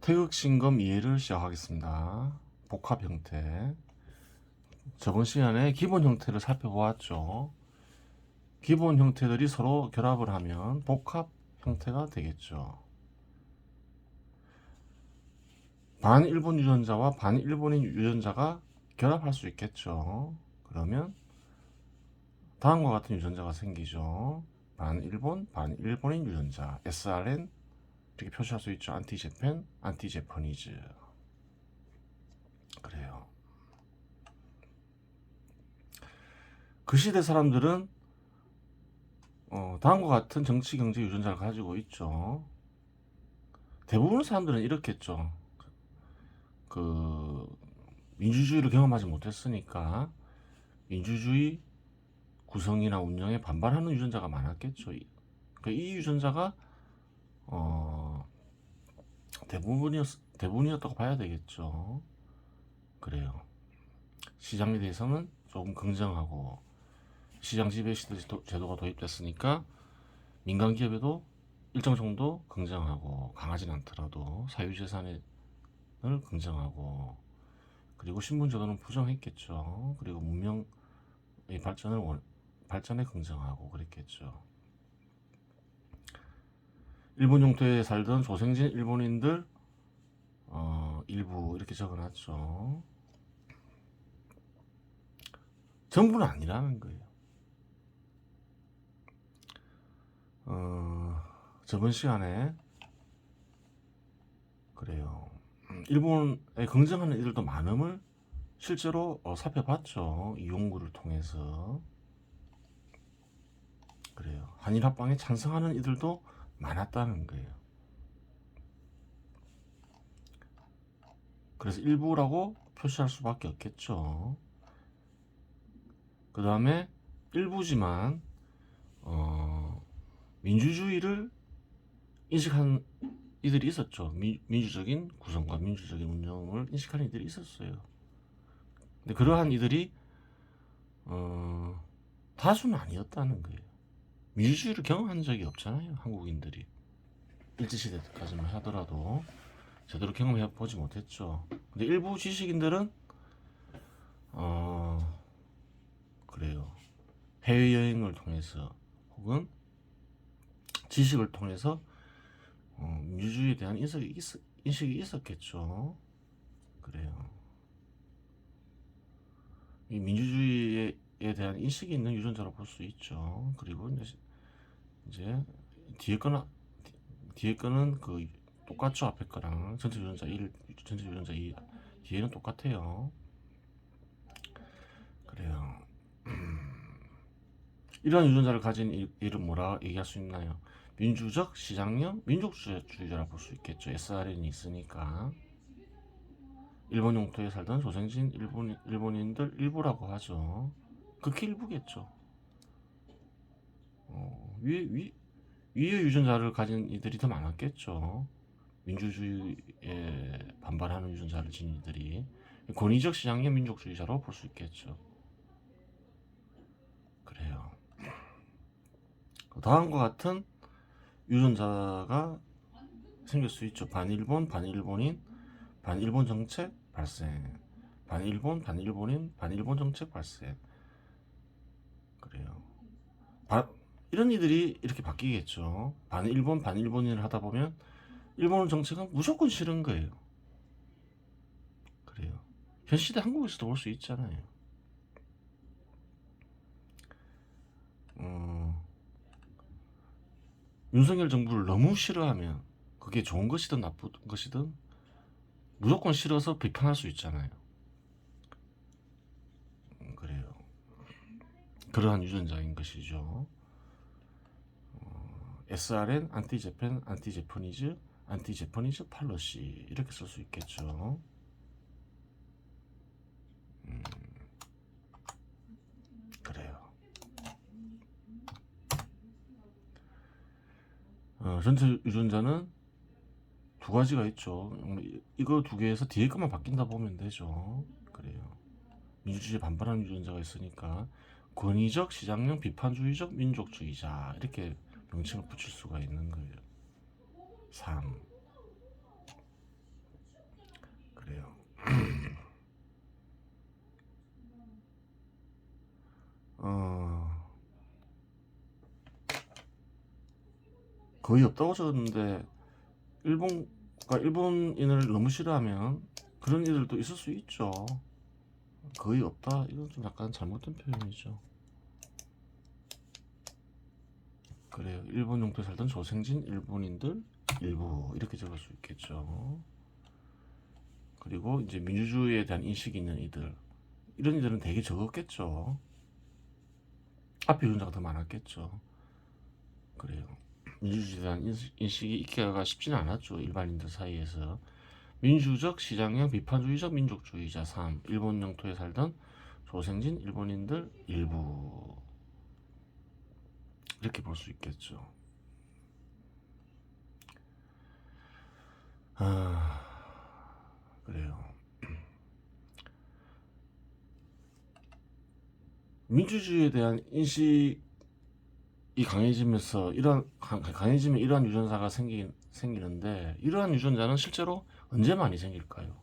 태극신검 이해를 시작하겠습니다. 복합 형태. 저번 시간에 기본 형태를 살펴보았죠. 기본 형태들이 서로 결합을 하면 복합 형태가 되겠죠. 반일본 유전자와 반일본인 유전자가 결합할 수 있겠죠. 그러면 다음과 같은 유전자가 생기죠. 반일본, 반일본인 유전자 SRN 이렇게 표시할 수 있죠. 안티제펜, 안티제퍼니즈. 그래요. 그 시대 사람들은 다음과 같은 정치, 경제 유전자를 가지고 있죠. 대부분 사람들은 이렇겠죠. 그 민주주의를 경험하지 못했으니까 민주주의 구성이나 운영에 반발하는 유전자가 많았겠죠. 이 유전자가 대부분이었다고 봐야 되겠죠. 그래요. 시장에 대해서는 조금 긍정하고 시장 지배 제도가 도입됐으니까 민간 기업에도 일정 정도 긍정하고 강하진 않더라도 사유재산을 긍정하고 그리고 신분 제도는 부정했겠죠. 그리고 문명의 발전에 긍정하고 그랬겠죠. 일본 영토에 살던 조생진 일본인들 일부 이렇게 적어놨죠. 전부는 아니라는 거예요. 저번 시간에 그래요. 일본에 긍정하는 이들도 많음을 실제로 살펴봤죠. 이 연구를 통해서. 그래요. 한일 합방에 찬성하는 이들도 많았다는 거예요. 그래서 일부라고 표시할 수밖에 없겠죠. 그 다음에 일부지만 민주주의를 인식한 이들이 있었죠. 민주적인 구성과 민주적인 운영을 인식하는 이들이 있었어요. 근데 그러한 이들이 다수는 아니었다는 거예요. 민주주의를 경험한 적이 없잖아요. 한국인들이 일제시대 때까지만 하더라도 제대로 경험해 보지 못했죠. 근데 일부 지식인들은 그래요. 해외여행을 통해서 혹은 지식을 통해서 민주주의에 대한 인식이 있었겠죠. 그래요. 이 민주주의에 대한 인식이 있는 유전자로 볼 수 있죠. 그리고 이제 뒤에 거는 그 똑같죠. 앞에 거랑 전체 유전자 1, 전체 유전자 2 뒤에는 똑같아요. 그래요. 이런 유전자를 가진 이를 뭐라 얘기할 수 있나요? 민주적 시장형 민족주의자라 볼 수 있겠죠. SRN이 있으니까. 일본 영토에 살던 조생진 일본인들 일부라고 하죠. 극히 일부겠죠. 위에 유전자를 가진 이들이 더 많았겠죠. 민주주의에 반발하는 유전자를 지닌 이들이 권위적 시장형 민족주의자로 볼 수 있겠죠. 그래요. 다음과 같은 유전자가 생길 수 있죠. 반일본, 반일본인, 반일본 정책 발생. 반일본, 반일본인, 반일본 정책 발생. 그래요. 이런 이들이 이렇게 바뀌겠죠. 반일본, 반일본인을 하다 보면 일본 정책은 무조건 싫은 거예요. 그래요. 현 시대 한국에서도 볼 수 있잖아요. 윤석열 정부를 너무 싫어하면 그게 좋은 것이든 나쁜 것이든 무조건 싫어서 비판할 수 있잖아요. 그래요. 그러한 유전자인 것이죠. SRN, 안티제펜, 안티제퍼니즈, 안티제퍼니즈 팔러시 이렇게 쓸 수 있겠죠. 그래요. 전체 유전자는 두 가지가 있죠. 이거 두 개에서 뒤에 것만 바뀐다 보면 되죠. 그래요. 민주주의에 반발하는 유전자가 있으니까 권위적, 시장형, 비판주의적, 민족주의자 이렇게 명칭을 붙일 수가 있는 거예요. 3. 거의 없다고 적었는데 일본인을 너무 싫어하면 그런 이들도 있을 수 있죠. 거의 없다. 이건 좀 약간 잘못된 표현이죠. 그래요. 일본 영토에 살던 조생진 일본인들 일부 이렇게 적을 수 있겠죠. 그리고 이제 민주주의에 대한 인식이 있는 이들 이런 이들은 되게 적었겠죠. 앞에 유전자가 더 많았겠죠. 그래요. 민주주의에 대한 인식이 있기가 쉽지는 않았죠. 일반인들 사이에서. 민주적, 시장형, 비판주의적, 민족주의자 3. 일본 영토에 살던 조생진 일본인들 일부 이렇게 볼 수 있겠죠. 그래요. 민주주의에 대한 인식이 강해지면서 강해지면 이러한 유전자가 생기는데 이러한 유전자는 실제로 언제 많이 생길까요?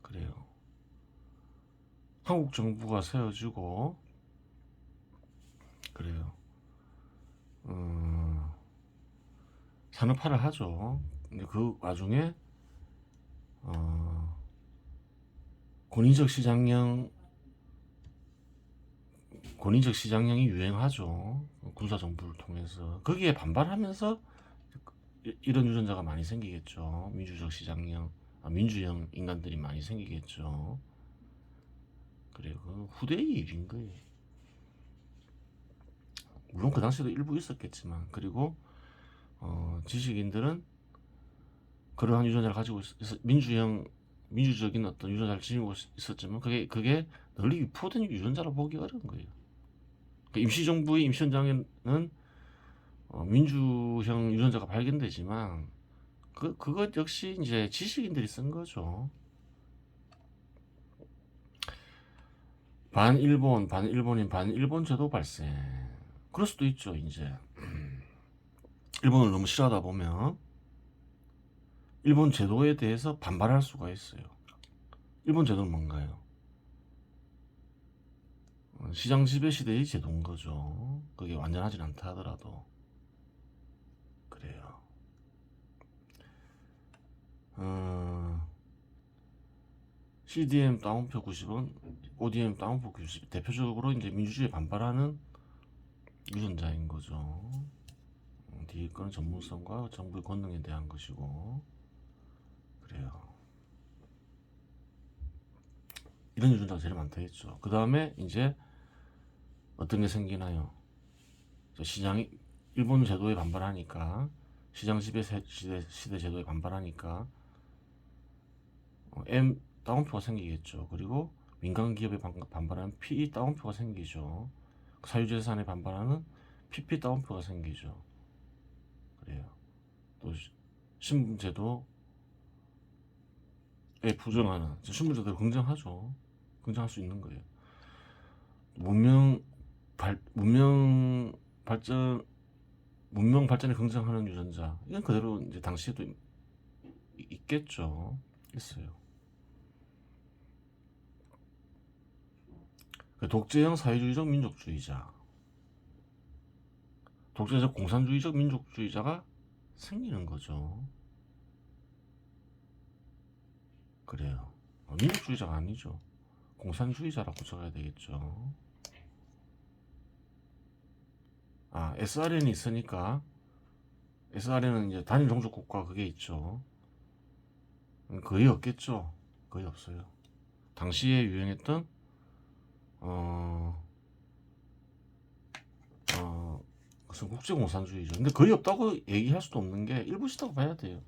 그래요. 한국 정부가 세워지고 그래요. 산업화를 하죠. 근데 그 와중에 권위적 시장형이 유행하죠. 군사 정부를 통해서 거기에 반발하면서 이런 유전자가 많이 생기겠죠. 민주형 인간들이 많이 생기겠죠. 그래요. 그 후대의 일인 거예요. 물론 그 당시에도 일부 있었겠지만 그리고 지식인들은 그러한 유전자를 가지고 민주적인 어떤 유전자를 지니고 있었지만 그게 널리 유포된 유전자로 보기 어려운 거예요. 그러니까 임시정부의 임시현장에는 민주형 유전자가 발견되지만 그것 역시 이제 지식인들이 쓴 거죠. 반일본인, 반일본 제도 발생. 그럴 수도 있죠, 이제. 일본을 너무 싫어하다 보면 일본 제도에 대해서 반발할 수가 있어요. 일본 제도는 뭔가요? 시장 지배 시대의 제도인 거죠. 그게 완전하진 않다 하더라도. 그래요. CDM 다운표 90원, ODM 다운표 90. 대표적으로 이제 민주주의에 반발하는 유전자인 거죠. 뒤에 거는 전문성과 정부의 권능에 대한 것이고. 그래요. 이런 유전자가 제일 많다겠죠. 그 다음에 이제 어떤 게 생기나요? 일본 제도에 반발하니까, 시장 지배 시대 제도에 반발하니까, M 다운표가 생기겠죠. 그리고 민간 기업에 반발하는 PE 다운표가 생기죠. 사유재산에 반발하는 PP 다운표가 생기죠. 그래요. 또 신분제도에 부정하는 신분제도를 긍정하죠. 긍정할 수 있는 거예요. 문명 발전에 긍정하는 유전자 이건 그대로 이제 당시에도 있겠죠. 있어요. 독재형 사회주의적 민족주의자, 독재적 공산주의적 민족주의자가 생기는 거죠. 그래요. 민족주의자가 아니죠. 공산주의자라고 적어야 되겠죠. SRN이 있으니까 SRN은 이제 단일 종족 국가 그게 있죠. 거의 없겠죠. 거의 없어요. 당시에 유행했던 무슨 국제공산주의죠. 근데 거의 없다고 얘기할 수도 없는 게 일부 있다고 봐야 돼요.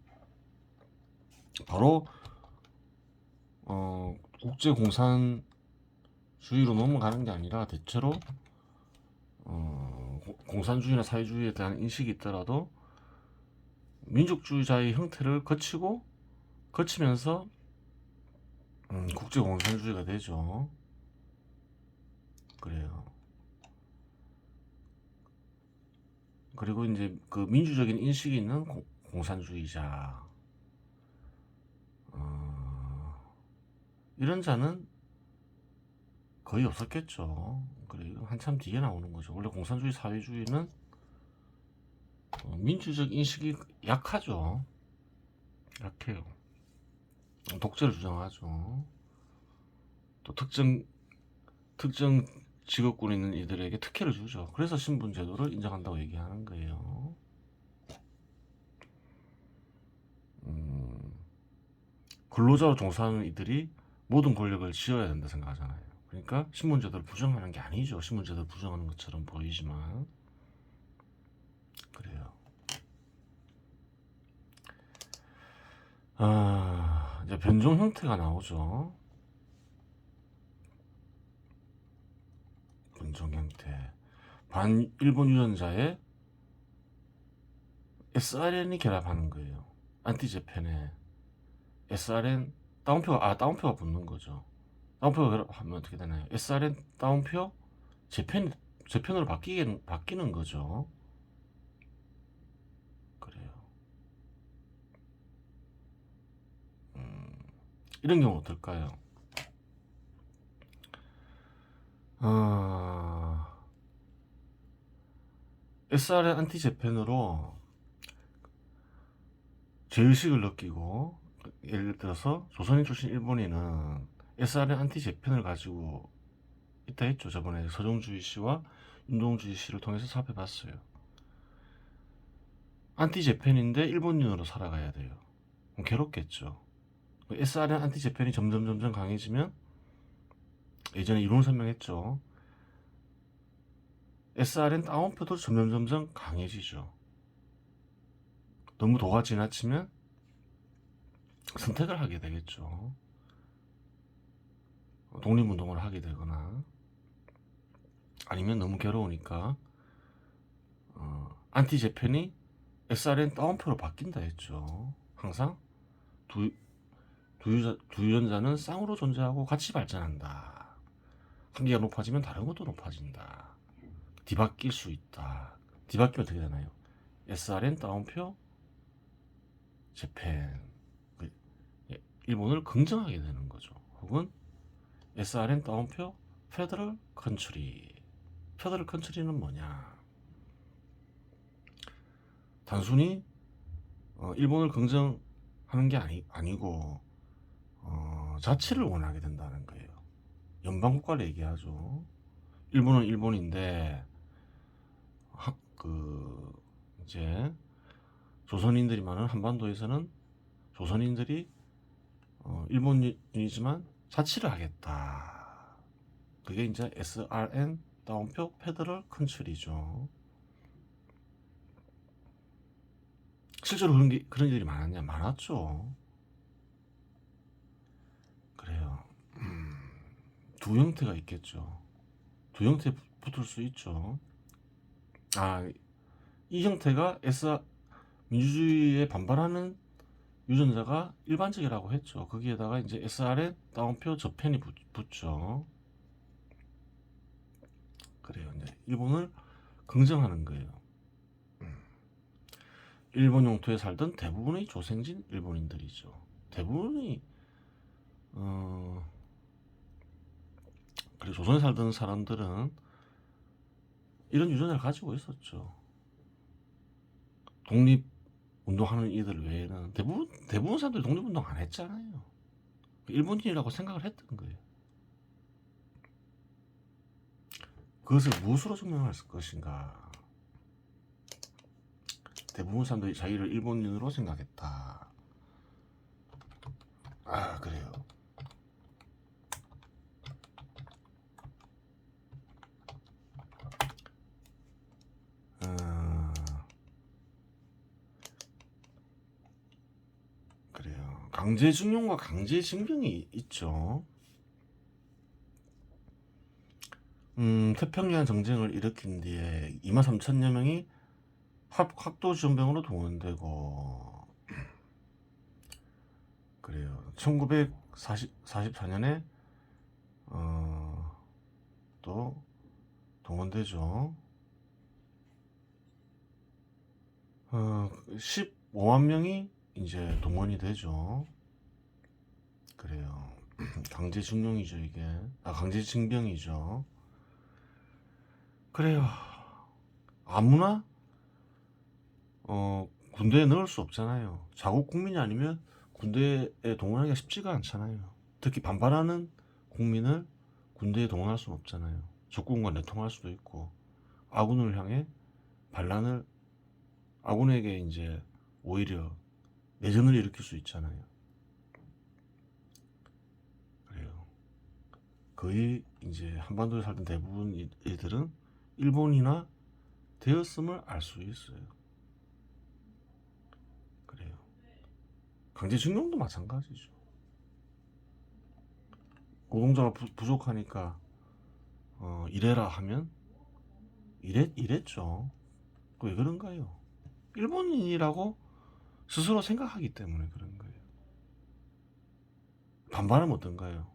바로 국제공산주의로 넘어가는 게 아니라 대체로 공산주의나 사회주의에 대한 인식이 있더라도 민족주의자의 형태를 거치면서 국제공산주의가 되죠. 그래요. 그리고 이제 그 민주적인 인식이 있는 공산주의자 이런 자는 거의 없었겠죠. 그래, 이거 한참 뒤에 나오는 거죠. 원래 공산주의 사회주의는 민주적 인식이 약하죠. 약해요. 독재를 주장하죠. 또 특정 직업군에 있는 이들에게 특혜를 주죠. 그래서 신분제도를 인정한다고 얘기하는 거예요. 근로자로 종사하는 이들이 모든 권력을 쥐어야 된다 생각하잖아요. 그러니까 신분제도를 부정하는 게 아니죠. 신분제도를 부정하는 것처럼 보이지만 그래요. 이제 변종 형태가 나오죠. 변종 형태. 반일본 유전자에 sRN이 결합하는 거예요. 안티제펜에 sRN 다운표가 붙는 거죠. 다운표가 결합하면 어떻게 되나요? sRN 다운표 재편으로 바뀌는 거죠. 그래요. 이런 경우 어떨까요? sRN 안티제펜으로 죄의식을 느끼고, 예를 들어서 조선인 출신 일본인은 sRN 안티제펜을 가지고 있다 했죠. 저번에 서정주의 씨와 윤동주의 씨를 통해서 살펴봤어요. 안티제펜인데 일본인으로 살아가야 돼요. 그럼 괴롭겠죠. sRN 안티제펜이 점점 강해지면, 예전에 이론 설명했죠. sRN 다운표도 점점 강해지죠. 너무 도가 지나치면 선택을 하게 되겠죠. 독립운동을 하게 되거나, 아니면 너무 괴로우니까 안티제펜이 sRN 다운표로 바뀐다 했죠. 항상 두 유전자는 쌍으로 존재하고 같이 발전한다. 한 개가 높아지면 다른 것도 높아진다. 뒤바뀔 수 있다. 뒤바뀌면 어떻게 되나요? sRN 다운표 재팬, 일본을 긍정하게 되는 거죠. 혹은 sRN 다운표 페더럴 컨트리. 페더럴 컨트리는 뭐냐? 단순히 일본을 긍정하는 게 아니고 자치를 원하게 된다는 거예요. 연방국가를 얘기하죠. 일본은 일본인데 이제 조선인들이 많은 한반도에서는 조선인들이 일본인이지만 자치를 하겠다. 그게 이제 sRN 다운표 페더럴 컨트리죠. 실제로 그런 일이 많았냐? 많았죠. 그래요. 두 형태가 있겠죠. 두 형태 붙을 수 있죠. 이 형태가 민주주의에 반발하는 유전자가 일반적이라고 했죠. 거기에다가 이제 sRN 다운표 저편이 붙죠. 그래요. 이제 일본을 긍정하는 거예요. 일본 영토에 살던 대부분의 조생진 일본인들이죠. 대부분이 그리고 조선에 살던 사람들은 이런 유전자를 가지고 있었죠. 독립운동하는 이들 외에는 대부분 사람들이 독립운동 안 했잖아요. 일본인이라고 생각을 했던 거예요. 그것을 무엇으로 증명할 것인가? 대부분 사람들이 자기를 일본인으로 생각했다. 그래요. 그래요. 강제징용과 강제징병이 있죠. 태평양 정쟁을 일으킨 뒤에 23,000여 명이 학도지원병으로 동원되고, 그래요. 1944년에 또 동원되죠. 15만 명이 이제 동원이 되죠. 그래요. 강제징용이죠, 이게. 강제징병이죠. 그래요. 아무나 군대에 넣을 수 없잖아요. 자국 국민이 아니면 군대에 동원하기가 쉽지가 않잖아요. 특히 반발하는 국민을 군대에 동원할 수는 없잖아요. 적군과 내통할 수도 있고 아군을 향해 반란을 아군에게 이제 오히려 내전을 일으킬 수 있잖아요. 그래요. 거의 이제 한반도에 살던 대부분 이들은 일본이나 되었음을 알 수 있어요. 그래요. 강제징용도 마찬가지죠. 노동자가 부족하니까 일해라 하면 일했죠. 왜 그런가요? 일본인이라고 스스로 생각하기 때문에 그런 거예요. 반발하면 어떤가요?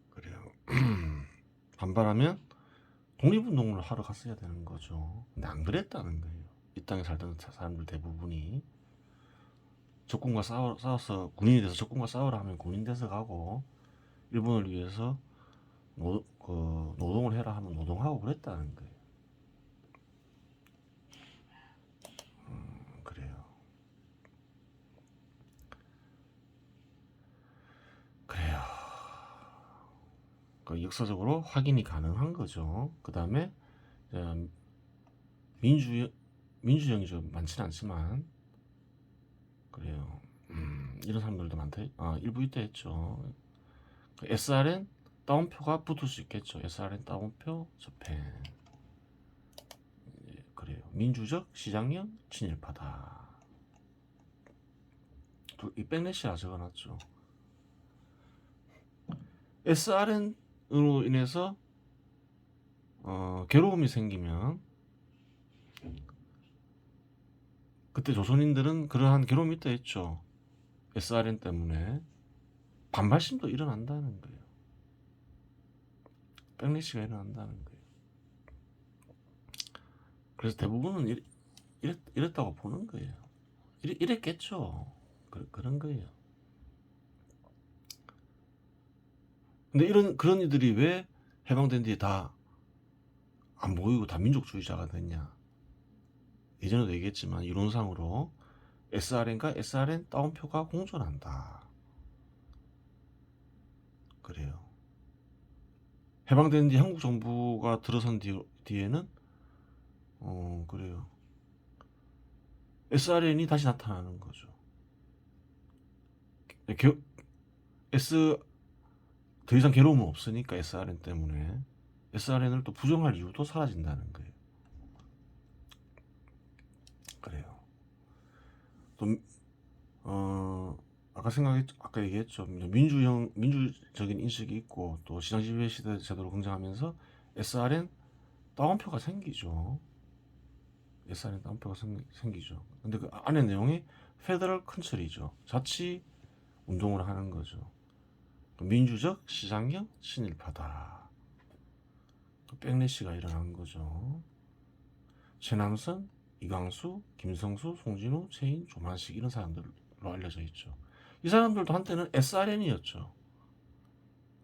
그래요. 반발하면 독립운동을 하러 갔어야 되는 거죠. 근데 안 그랬다는 거예요. 이 땅에 살던 사람들 대부분이 적군과 싸워서 군인이 돼서 적군과 싸우라 하면 군인 돼서 가고 일본을 위해서 노동을 해라 하면 노동하고 그랬다는 거예요. 그래요. 그래요. 역사적으로 확인이 가능한 거죠. 그 다음에 민주정이 좀 많지는 않지만 그래요. 이런 사람들도 많다. 일부 있다 했죠. SRN 다운표가 붙을 수 있겠죠. SRN 다운표 접행. 그래요. 민주적 시장령 친일파다. 이 백래시라 적어놨죠. SRN으로 인해서 괴로움이 생기면 그때 조선인들은 그러한 괴로움이 있다 했죠. SRN 때문에 반발심도 일어난다는 거예요. 백래시가 일어난다는 거예요. 그래서 대부분은 이랬다고 보는 거예요. 이랬겠죠. 그런 거예요. 근데 그런 이들이 왜 해방된 뒤에 다 안 보이고 다 민족주의자가 됐냐? 예전에도 얘기했지만 이론상으로 SRN과 SRN 다운표가 공존한다. 그래요. 해방된 뒤 한국 정부가 들어선 뒤에는 그래요. SRN이 다시 나타나는 거죠. 더 이상 괴로움은 없으니까 SRN 때문에 SRN을 또 부정할 이유도 사라진다는 거예요. 그래요. 또 아까 얘기했죠. 민주적인 인식이 있고 또 시장지배 시대 제도로 등장하면서 SRN 다운표가 생기죠. SRN 다운표가 생기죠. 근데 그 안에 내용이 페더럴 컨트리죠. 자치 운동을 하는 거죠. 민주적 시장형 친일파다. 백래시가 일어난 거죠. 최남선, 이광수, 김성수, 송진우, 최인, 조만식 이런 사람들로 알려져 있죠. 이 사람들도 한때는 SRN이었죠.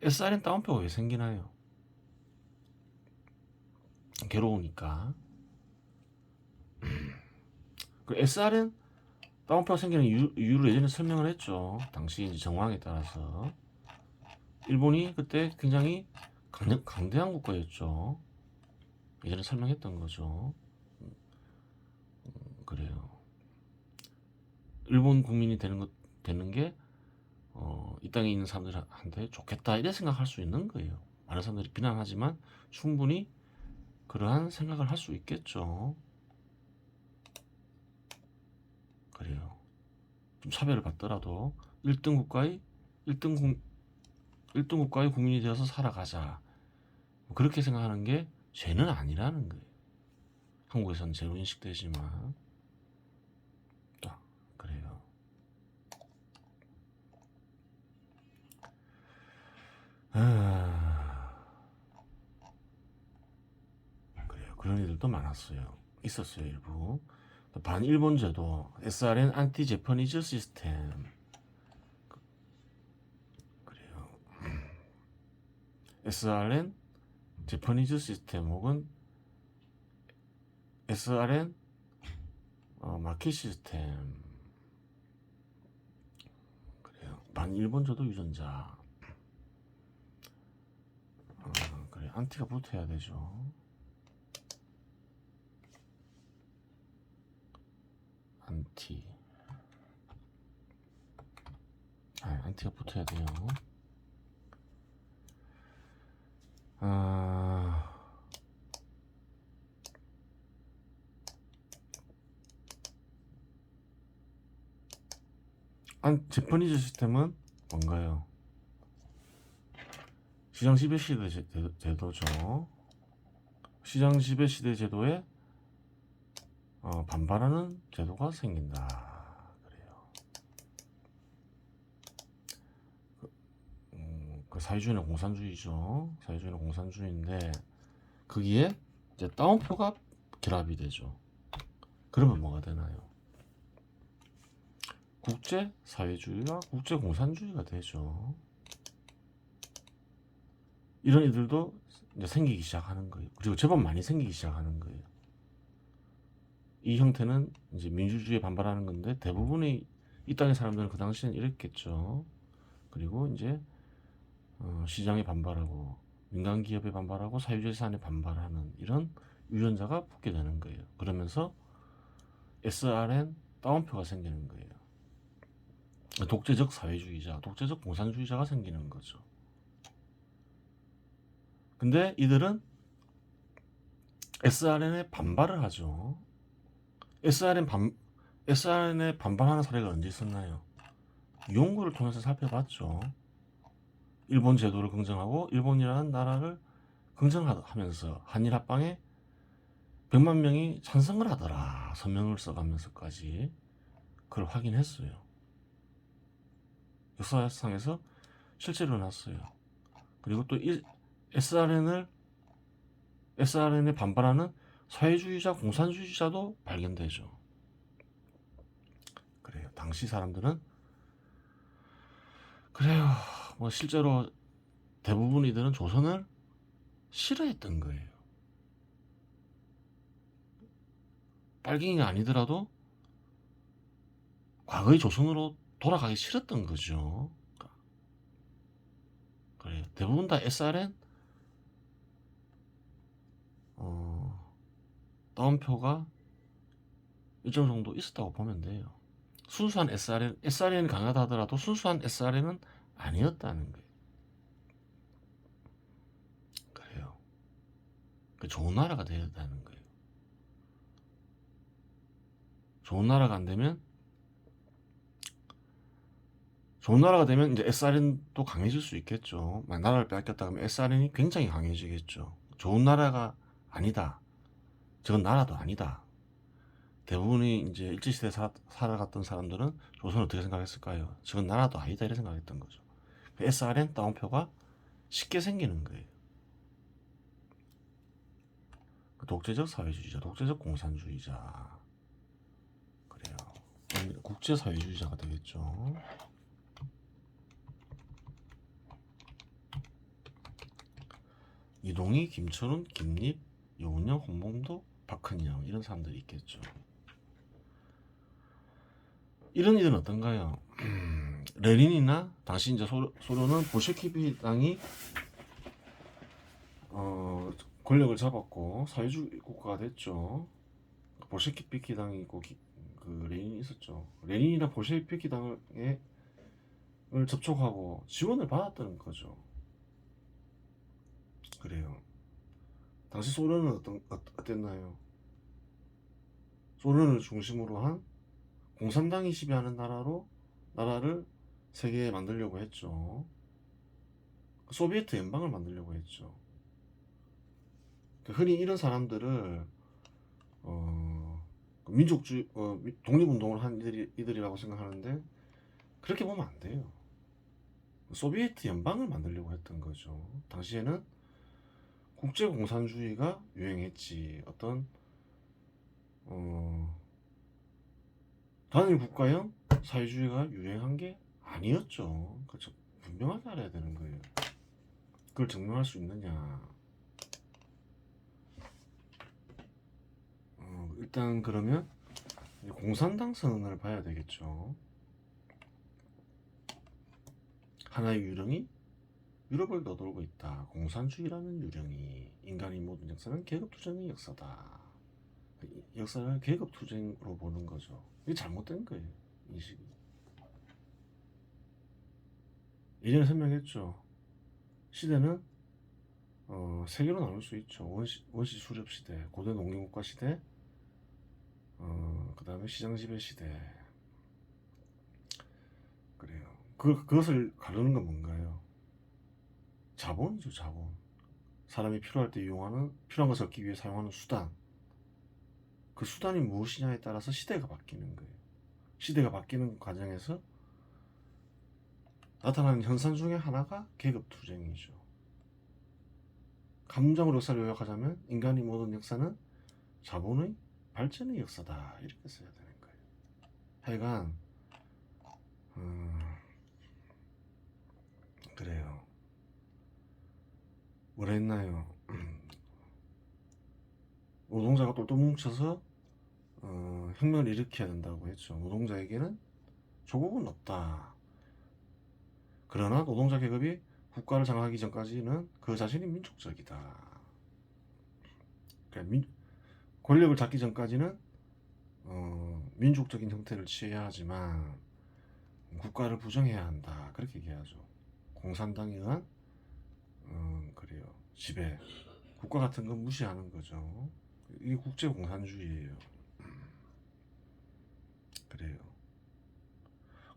SRN 다운표가 왜 생기나요? 괴로우니까. 그 SRN 다운표가 생기는 이유를 예전에 설명을 했죠. 당시 이제 정황에 따라서 일본이 그때 굉장히 강대한 국가였죠. 예전에 설명했던 거죠. 그래요. 일본 국민이 되는 게 이 땅에 있는 사람들한테 좋겠다 이래 생각할 수 있는 거예요. 많은 사람들이 비난하지만 충분히 그러한 생각을 할 수 있겠죠. 그래요. 좀 차별을 받더라도 1등 국가의 1등 국가의 국민이 되어서 살아가자. 그렇게 생각하는 게 죄는 아니라는 거예요. 한국에서는 죄로 인식되지만 그래요. 그래요. 그런 일들도 많았어요. 있었어요. 일부 반일본 제도 SRN 안티 제퍼니즈 시스템. 그래요. SRN 재퍼니즈 시스템 혹은 SRN 마켓 시스템. 그래요. 반일본저도 유전자. 그래, 안티가 붙어야 되죠. 안티. 안티가 붙어야 돼요. 재퍼니즈 시스템은 뭔가요? 시장 지배 시대 제도죠. 시장 지배 시대 제도에 반발하는 제도가 생긴다. 그래요. 그 사회주의는 공산주의죠. 사회주의는 공산주의인데 거기에 이제 따옴표가 결합이 되죠. 그러면 뭐가 되나요? 국제 사회주의와 국제 공산주의가 되죠. 이런 이들도 이제 생기기 시작하는 거예요. 그리고 제법 많이 생기기 시작하는 거예요. 이 형태는 이제 민주주의에 반발하는 건데 대부분의 이 땅의 사람들은 그 당시엔 이랬겠죠. 그리고 이제 시장에 반발하고 민간 기업에 반발하고 사유재 산에 반발하는 이런 유전자가 붙게 되는 거예요. 그러면서 SRN 따옴표가 생기는 거예요. 독재적 사회주의자, 독재적 공산주의자가 생기는 거죠. 근데 이들은 SRN에 반발을 하죠. SRN에 반발하는 사례가 언제 있었나요? 연구를 통해서 살펴봤죠. 일본 제도를 긍정하고 일본이라는 나라를 긍정하면서 한일 합방에 100만 명이 찬성을 하더라. 서명을 써가면서까지 그걸 확인했어요. 역사상에서 실제로 났어요. 그리고 또 SRN에 반발하는 사회주의자, 공산주의자도 발견되죠. 그래요. 당시 사람들은 그래요. 뭐 실제로 대부분 이들은 조선을 싫어했던 거예요. 빨갱이가 아니더라도 과거의 조선으로 돌아가기 싫었던 거죠. 그래요. 대부분 다 SRN 따옴표가 일정 정도 있었다고 보면 돼요. 순수한 SRN이 강하다 하더라도 순수한 SRN은 아니었다는 거예요. 그래요. 좋은 나라가 되었다는 거예요. 좋은 나라가 안 되면 이제 SRN도 강해질 수 있겠죠. 나라를 빼앗겼다 하면 SRN이 굉장히 강해지겠죠. 좋은 나라가 아니다. 저건 나라도 아니다. 대부분이 이제 일제시대에 살아갔던 사람들은 조선을 어떻게 생각했을까요? 저건 나라도 아니다 이렇게 생각했던 거죠. SRN 따옴표가 쉽게 생기는 거예요. 독재적 사회주의자, 독재적 공산주의자. 그래요. 국제사회주의자가 되겠죠. 이동희, 김철훈, 김립, 여운형, 홍범도, 박헌영 이런 사람들이 있겠죠. 이런 일은 어떤가요? 레닌이나 당시 이제 소련은 볼셰키비 당이 권력을 잡았고 사회주의 국가가 됐죠. 볼셰키비 당이 있고 그 레닌이 있었죠. 레닌이나 볼셰키비 당을 접촉하고 지원을 받았다는 거죠. 그래요. 당시 소련은 어땠나요? 소련을 중심으로 한 공산당이 지배하는 나라를 세계에 만들려고 했죠. 소비에트 연방을 만들려고 했죠. 흔히 이런 사람들을 민족주의 독립운동을 한 이들이라고 생각하는데 그렇게 보면 안 돼요. 소비에트 연방을 만들려고 했던 거죠. 당시에는 국제공산주의가 유행했지 어떤 단일 국가형 사회주의가 유행한 게 아니었죠. 그렇죠. 분명하게 알아야 되는 거예요. 그걸 증명할 수 있느냐? 일단 그러면 공산당 선언을 봐야 되겠죠. 하나의 유령이 유럽을 너돌고 있다. 공산주의라는 유령이 인간의 모든 역사는 계급투쟁의 역사다. 역사를 계급투쟁으로 보는 거죠. 이게 잘못된 거예요. 인식이. 예전에 설명했죠. 시대는 세 개로 나눌 수 있죠. 원시 수렵 시대, 고대 농경국가 시대, 그 다음에 시장 지배 시대. 그래요. 그것을 가르는 건 뭔가요? 자본이죠, 자본. 사람이 필요할 때 이용하는, 필요한 것을 얻기 위해 사용하는 수단. 그 수단이 무엇이냐에 따라서 시대가 바뀌는 거예요. 시대가 바뀌는 과정에서 나타나는 현상 중에 하나가 계급투쟁이죠. 감정으로 역사를 요약하자면 인간의 모든 역사는 자본의 발전의 역사다. 이렇게 써야 되는 거예요. 하여간 그래요. 뭐라 했나요? 노동자가 똘똘 뭉쳐서 혁명을 일으켜야 된다고 했죠. 노동자에게는 조국은 없다. 그러나 노동자 계급이 국가를 장악하기 전까지는 그 자신이 민족적이다. 그러니까 권력을 잡기 전까지는 민족적인 형태를 취해야 하지만 국가를 부정해야 한다. 그렇게 얘기하죠. 공산당에 의한 그래요. 지배. 국가 같은 건 무시하는 거죠. 이게 국제 공산주의예요. 그래요.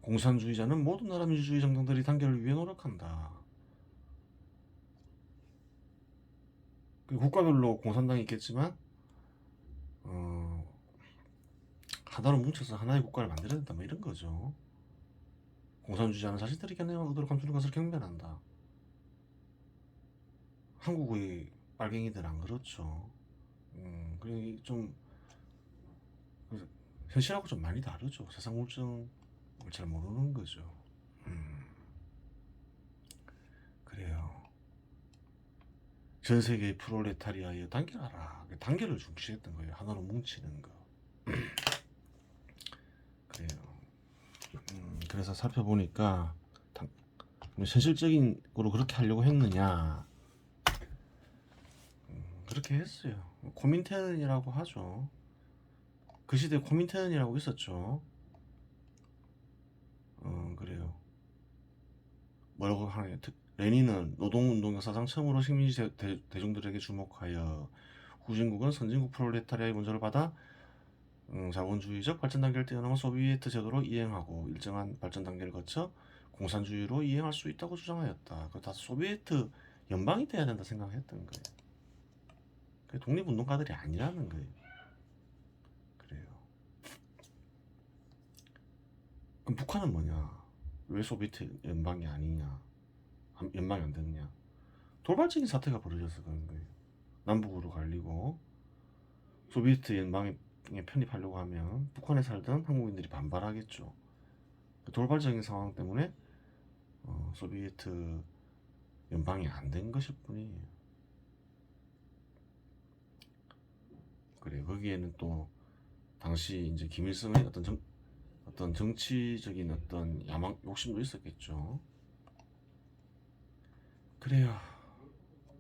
공산주의자는 모든 나라 민주주의 정당들이 단결을 위해 노력한다. 국가별로 공산당이 있겠지만 하나로 뭉쳐서 하나의 국가를 만들어야 된다. 뭐 이런 거죠. 공산주의자는 자신들이 견해와 의도를 감추는 것을 경멸한다. 한국의 빨갱이들 안 그렇죠. 그게 좀 현실하고 좀 많이 다르죠. 세상 물정을 잘 모르는 거죠. 그래요. 전 세계의 프롤레타리아에 단결하라. 단결을 중시했던 거예요. 하나로 뭉치는 거. 그래요. 그래서 살펴보니까 현실적인 거로 그렇게 하려고 했느냐? 그렇게 했어요. 코민테른이라고 하죠. 그 시대에 코민테른이라고 있었죠. 그래요. 뭐라고 하나요? 레닌은 노동운동 역사상 처음으로 식민지 대중들에게 주목하여 후진국은 선진국 프롤레타리아의 문조를 받아 자본주의적 발전 단계를 뛰어넘어 소비에트 제도로 이행하고 일정한 발전 단계를 거쳐 공산주의로 이행할 수 있다고 주장하였다. 그 다 소비에트 연방이 돼야 된다 생각했던 거예요. 독립운동가들이 아니라는 거예요. 그래요. 그럼 북한은 뭐냐? 왜 소비에트 연방이 아니냐? 연방이 안 됐냐? 돌발적인 사태가 벌어져서 그런 거예요. 남북으로 갈리고 소비에트 연방에 편입하려고 하면 북한에 살던 한국인들이 반발하겠죠. 돌발적인 상황 때문에 소비에트 연방이 안 된 것일 뿐이에요. 그래요. 거기에는 또 당시 이제 김일성의 어떤 정치적인 어떤 야망 욕심도 있었겠죠. 그래요.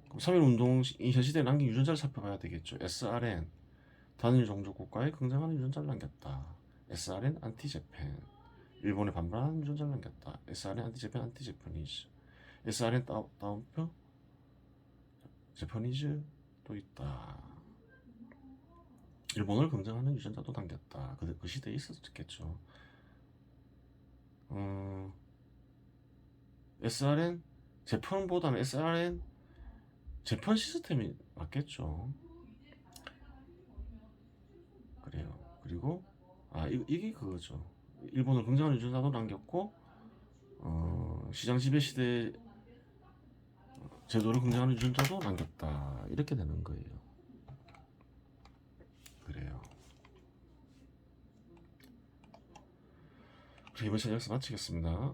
그럼 3.1운동 현 시대에 남긴 유전자를 살펴봐야 되겠죠. SRN 단일 종족 국가에 긍정하는 유전자를 남겼다. SRN 안티제펜 일본에 반발하는 유전자를 남겼다. SRN 안티제펜 안티제퍼니즈 SRN 다운표 제퍼니즈도 있다. 일본을 긍정하는 유전자도 남겼다. 그 시대에 있었겠죠. SRN 재편보다는 SRN 재편 시스템이 맞겠죠. 그래요. 그리고 이게 그거죠. 일본을 긍정하는 유전자도 남겼고 시장 지배 시대 제도를 긍정하는 유전자도 남겼다. 이렇게 되는 거예요. 그래요. 이번 시간 여기서 마치겠습니다.